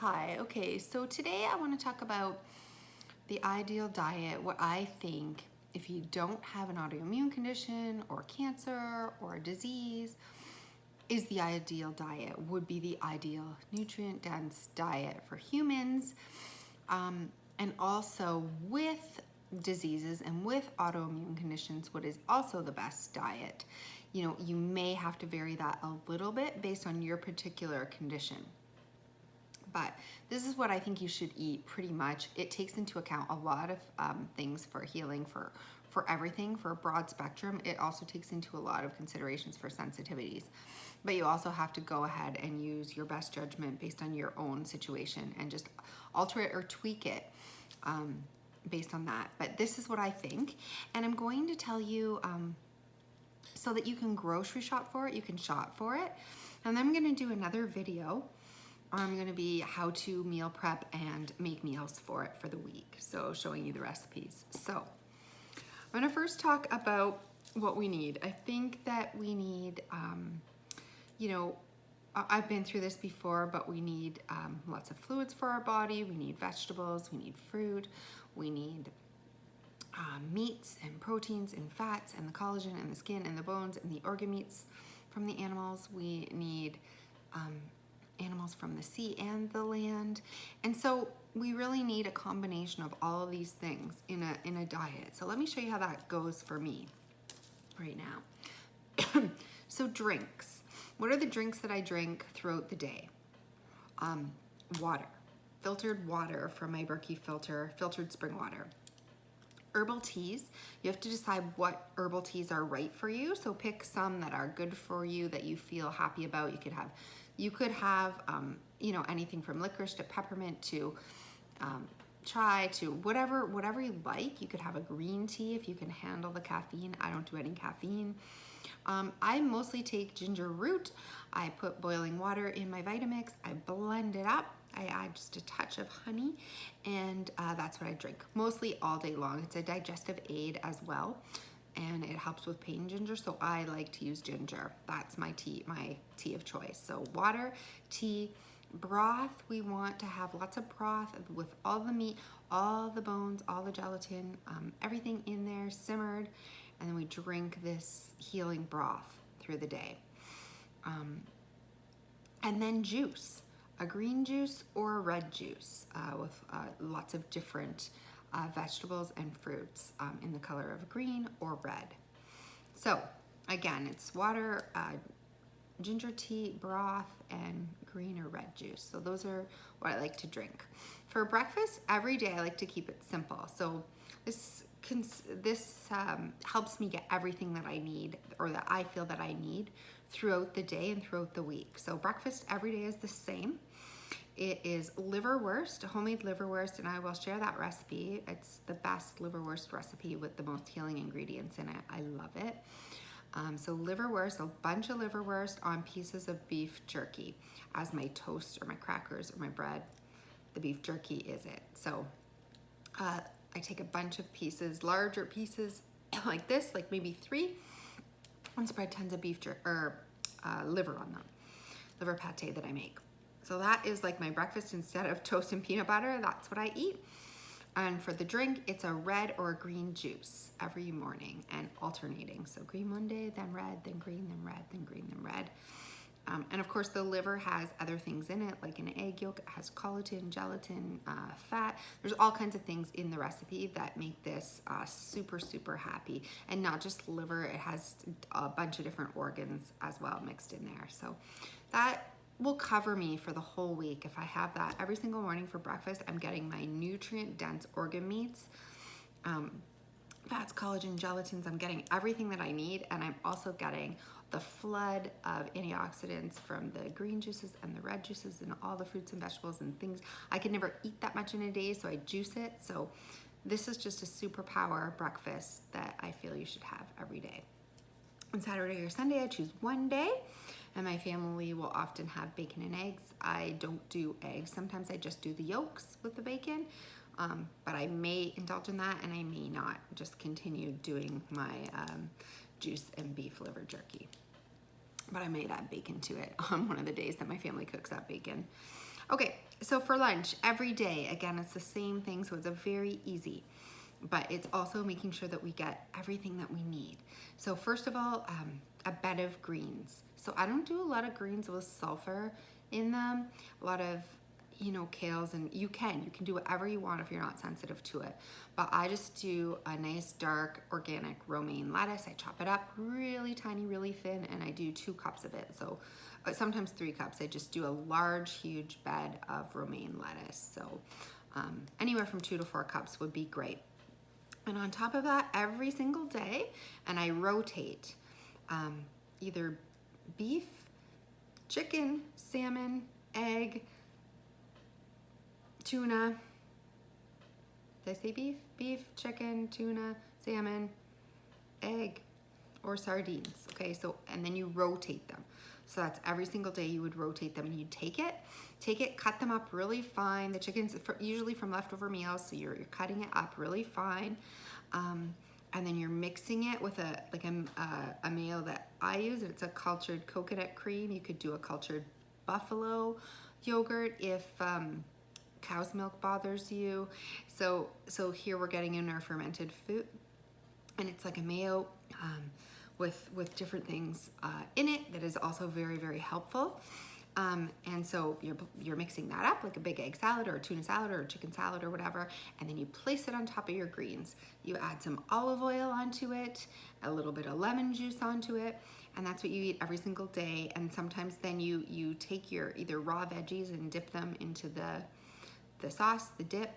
Hi, okay, so today I want to talk about the ideal diet. What I think if you don't have an autoimmune condition or cancer or a disease is the ideal diet, would be the ideal nutrient dense diet for humans. And also with diseases and with autoimmune conditions, what is also the best diet. You may have to vary that a little bit based on your particular condition. But this is what I think you should eat pretty much. It takes into account a lot of things for healing, for everything, for a broad spectrum. It also takes into a lot of considerations for sensitivities. But you also have to go ahead and use your best judgment based on your own situation and just alter it or tweak it based on that. But this is what I think. And I'm going to tell you so that you can grocery shop for it, you can shop for it. And then I'm going to do another video. I'm going to be how to meal prep and make meals for it for the week. So showing you the recipes. So I'm going to first talk about what we need. I think that we need, I've been through this before, but we need lots of fluids for our body. We need vegetables, we need fruit, we need meats and proteins and fats and the collagen and the skin and the bones and the organ meats from the animals. We need animals from the sea and the land. And so we really need a combination of all of these things in a diet. So let me show you how that goes for me right now. So drinks. What are the drinks that I drink throughout the day? Water. Filtered water from my Berkey filtered spring water. Herbal teas. You have to decide what herbal teas are right for you. So pick some that are good for you, that you feel happy about. You could have anything from licorice to peppermint to chai to whatever you like. You could have a green tea if you can handle the caffeine. I don't do any caffeine. I mostly take ginger root. I put boiling water in my Vitamix. I blend it up. I add just a touch of honey, and that's what I drink mostly all day long. It's a digestive aid as well, and it helps with pain, ginger, so I like to use ginger. That's my tea of choice. So water, tea, broth. We want to have lots of broth with all the meat, all the bones, all the gelatin, everything in there simmered, and then we drink this healing broth through the day. And then juice. A green juice or a red juice with lots of different vegetables and fruits in the color of green or red. So again, it's water, ginger tea, broth, and green or red juice. So those are what I like to drink. For breakfast, every day I like to keep it simple. So this helps me get everything that I need, or that I feel that I need, throughout the day and throughout the week. So breakfast every day is the same. It is liverwurst, homemade liverwurst, and I will share that recipe. It's the best liverwurst recipe with the most healing ingredients in it. I love it. So liverwurst, a bunch of liverwurst on pieces of beef jerky as my toast or my crackers or my bread. The beef jerky is it. So I take a bunch of pieces, larger pieces like this, like maybe 3, and spread tons of beef liver on them, liver pate that I make. So that is like my breakfast. Instead of toast and peanut butter, that's what I eat. And for the drink, it's a red or a green juice every morning and alternating. So green one day, then red, then green, then red, then green, then red. And of course, the liver has other things in it, like an egg yolk. It has collagen, gelatin, fat. There's all kinds of things in the recipe that make this super, super happy. And not just liver, it has a bunch of different organs as well mixed in there. So that will cover me for the whole week. If I have that every single morning for breakfast, I'm getting my nutrient-dense organ meats, fats, collagen, gelatins. I'm getting everything that I need, and I'm also getting the flood of antioxidants from the green juices and the red juices and all the fruits and vegetables and things. I can never eat that much in a day, so I juice it. So this is just a superpower breakfast that I feel you should have every day. On Saturday or Sunday, I choose one day, and my family will often have bacon and eggs. I don't do eggs. Sometimes I just do the yolks with the bacon, but I may indulge in that, and I may not. Just continue doing my juice and beef liver jerky. But I might add bacon to it on one of the days that my family cooks that bacon. Okay, so for lunch, every day, again, it's the same thing, so it's a very easy, but it's also making sure that we get everything that we need. So first of all, a bed of greens. So I don't do a lot of greens with sulfur in them, a lot of, kales, and you can do whatever you want if you're not sensitive to it. But I just do a nice dark organic romaine lettuce. I chop it up really tiny, really thin, and I do 2 cups of it. So sometimes 3 cups. I just do a large, huge bed of romaine lettuce. So anywhere from 2 to 4 cups would be great. And on top of that, every single day, and I rotate either beef, chicken, salmon, egg, tuna. Did I say beef? Beef, chicken, tuna, salmon, egg, or sardines. Okay, so, and then you rotate them. So that's every single day you would rotate them, and you take it, cut them up really fine. The chicken's usually from leftover meals, so you're cutting it up really fine. And then you're mixing it with a mayo that I use. It's a cultured coconut cream. You could do a cultured buffalo yogurt if cow's milk bothers you. So here we're getting in our fermented food, and it's like a mayo with different things in it that is also very, very helpful. And so you're mixing that up like a big egg salad or a tuna salad or a chicken salad or whatever, and then you place it on top of your greens. You add some olive oil onto it, a little bit of lemon juice onto it, and that's what you eat every single day. And sometimes then you take your either raw veggies and dip them into the sauce, the dip,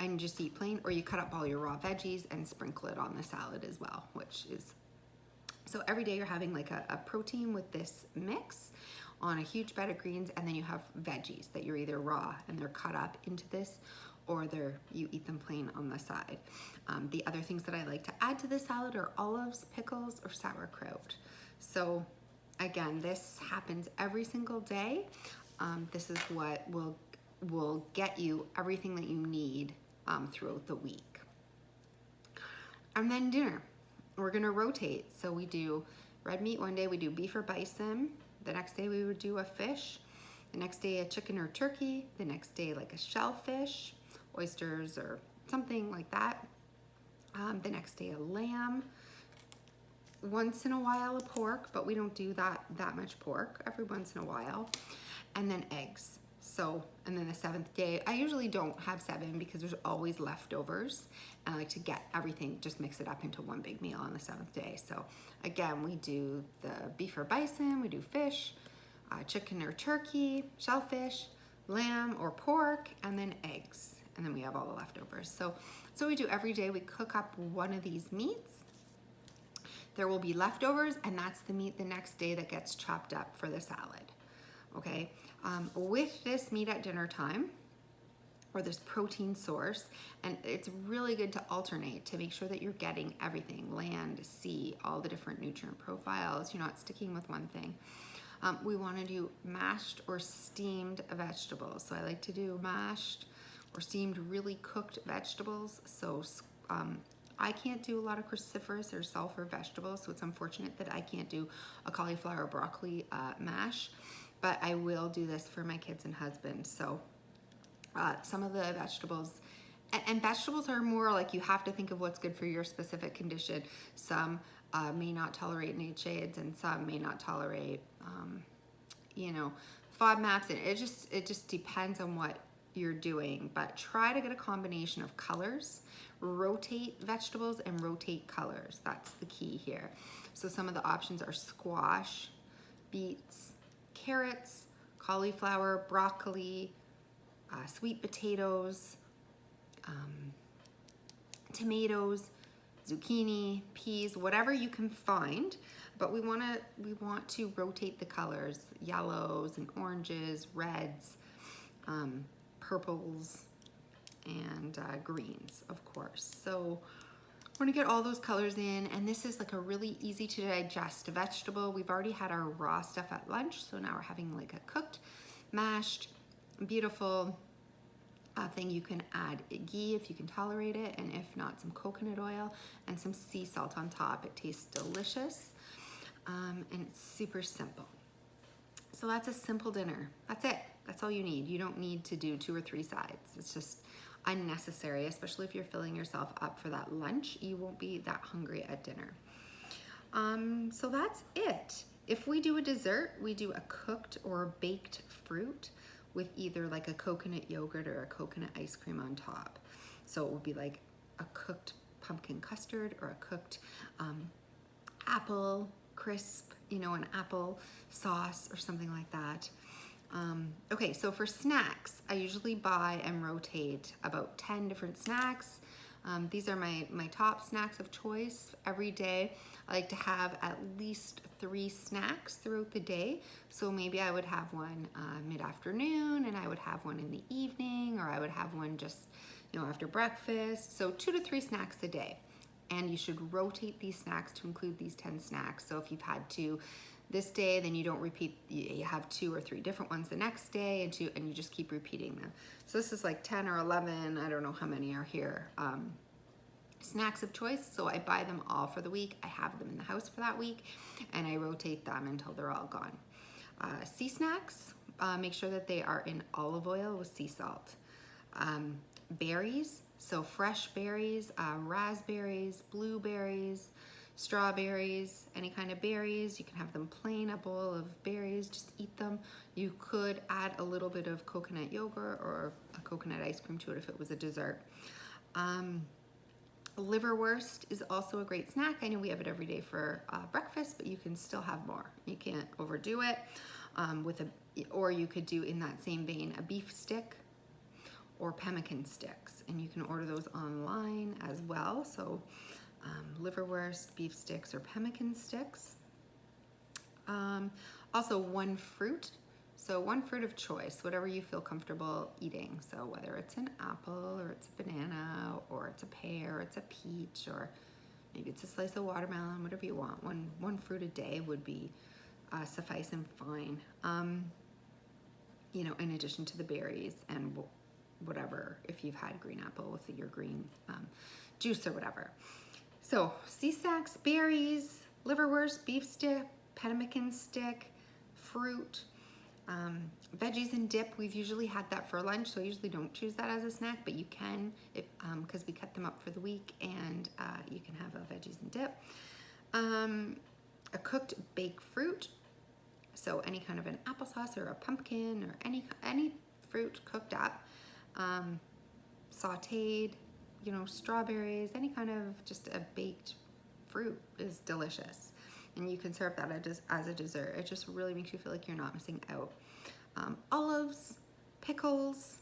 and just eat plain, or you cut up all your raw veggies and sprinkle it on the salad as well, which is, so every day you're having like a protein with this mix on a huge bed of greens, and then you have veggies that you're either raw and they're cut up into this, or you eat them plain on the side. The other things that I like to add to the salad are olives, pickles, or sauerkraut. So again, this happens every single day. This is what will get you everything that you need throughout the week. And then dinner, we're gonna rotate. So we do red meat one day, we do beef or bison. The next day we would do a fish. The next day a chicken or turkey. The next day like a shellfish, oysters or something like that. The next day a lamb. Once in a while a pork, but we don't do that much pork, every once in a while. And then eggs. So, and then the 7th day, I usually don't have 7 because there's always leftovers. And I like to get everything, just mix it up into one big meal on the 7th day. So again, we do the beef or bison, we do fish, chicken or turkey, shellfish, lamb or pork, and then eggs. And then we have all the leftovers. So we do every day, we cook up one of these meats. There will be leftovers, and that's the meat the next day that gets chopped up for the salad. Okay, with this meat at dinner time, or this protein source, and it's really good to alternate to make sure that you're getting everything, land, sea, all the different nutrient profiles, you're not sticking with one thing. We want to do mashed or steamed vegetables. So I like to do mashed or steamed, really cooked vegetables. So I can't do a lot of cruciferous or sulfur vegetables, so it's unfortunate that I can't do a cauliflower or broccoli mash. But I will do this for my kids and husband. So some of the vegetables, and vegetables are more like you have to think of what's good for your specific condition. Some may not tolerate nightshades, and some may not tolerate, FODMAPs. And it just depends on what you're doing. But try to get a combination of colors. Rotate vegetables and rotate colors. That's the key here. So some of the options are squash, beets, carrots, cauliflower, broccoli, sweet potatoes, tomatoes, zucchini, peas, whatever you can find. But we want to rotate the colors: yellows and oranges, reds, purples, and greens, of course. So we're gonna get all those colors in, and this is like a really easy to digest vegetable. We've already had our raw stuff at lunch, so now we're having like a cooked, mashed, beautiful thing. You can add ghee if you can tolerate it, and if not, some coconut oil and some sea salt on top. It tastes delicious, and it's super simple. So that's a simple dinner. That's it. That's all you need. You don't need to do 2 or 3 sides. It's just unnecessary, especially if you're filling yourself up for that lunch. You won't be that hungry at dinner. So that's it. If we do a dessert, we do a cooked or baked fruit with either like a coconut yogurt or a coconut ice cream on top. So it would be like a cooked pumpkin custard or a cooked apple crisp, you know, an apple sauce or something like that. Okay, so for snacks, I usually buy and rotate about 10 different snacks. These are my top snacks of choice every day. I like to have at least 3 snacks throughout the day. So maybe I would have one mid-afternoon, and I would have one in the evening, or I would have one just, you know, after breakfast. So 2 to 3 snacks a day. And you should rotate these snacks to include these 10 snacks. So if you've had 2 this day, then you don't repeat, you have 2 or 3 different ones the next day, and you just keep repeating them. So this is like 10 or 11, I don't know how many are here, snacks of choice. So I buy them all for the week. I have them in the house for that week, and I rotate them until they're all gone. Sea snacks, make sure that they are in olive oil with sea salt. Berries, so fresh berries, raspberries, blueberries, strawberries, any kind of berries. You can have them plain, a bowl of berries, just eat them. You could add a little bit of coconut yogurt or a coconut ice cream to it if it was a dessert. Liverwurst is also a great snack. I know we have it every day for breakfast, but you can still have more. You can't overdo it. Or you could do, in that same vein, a beef stick or pemmican sticks, and you can order those online as well. So liverwurst, beef sticks, or pemmican sticks. Also 1 fruit. So 1 fruit of choice, whatever you feel comfortable eating. So whether it's an apple or it's a banana or it's a pear, or it's a peach, or maybe it's a slice of watermelon, whatever you want. One fruit a day would be suffice and fine. You know, in addition to the berries and whatever, if you've had green apple with your green juice or whatever. So sea snacks, berries, liverwurst, beef stick, pemmican stick, fruit, veggies and dip. We've usually had that for lunch, so I usually don't choose that as a snack, but you can, because we cut them up for the week, and you can have a veggies and dip. A cooked baked fruit, so any kind of an applesauce or a pumpkin or any fruit cooked up, sauteed, you know, strawberries, any kind of just a baked fruit is delicious. And you can serve that as a dessert. It just really makes you feel like you're not missing out. Olives, pickles,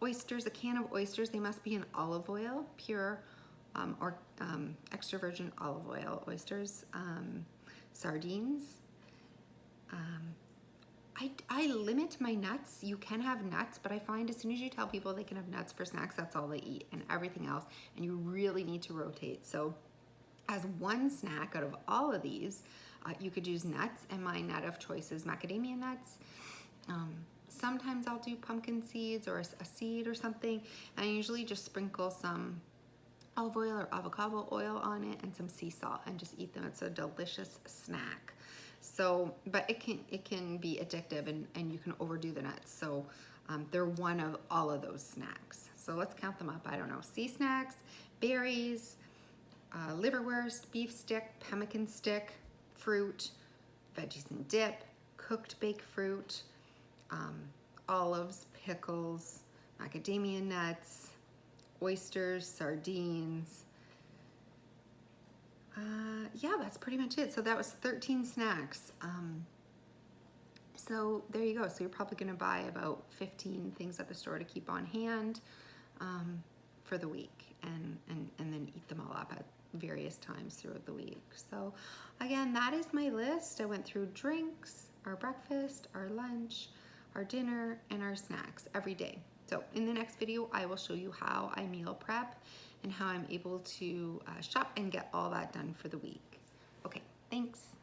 oysters, a can of oysters. They must be in olive oil, pure or extra virgin olive oil oysters. Sardines. I limit my nuts. You can have nuts, but I find as soon as you tell people they can have nuts for snacks, that's all they eat, and everything else, and you really need to rotate. So as 1 snack out of all of these, you could use nuts, and my nut of choice is macadamia nuts. Sometimes I'll do pumpkin seeds or a seed or something, and I usually just sprinkle some olive oil or avocado oil on it and some sea salt and just eat them. It's a delicious snack. So, but it can be addictive, and you can overdo the nuts. So they're one of all of those snacks. So let's count them up. I don't know, sea snacks, berries, liverwurst, beef stick, pemmican stick, fruit, veggies and dip, cooked baked fruit, olives, pickles, macadamia nuts, oysters, sardines. Yeah, that's pretty much it. So that was 13 snacks. So there you go. So you're probably going to buy about 15 things at the store to keep on hand for the week, and then eat them all up at various times throughout the week. So again, that is my list. I went through drinks, our breakfast, our lunch, our dinner, and our snacks every day. So in the next video, I will show you how I meal prep and how I'm able to shop and get all that done for the week. Okay, thanks.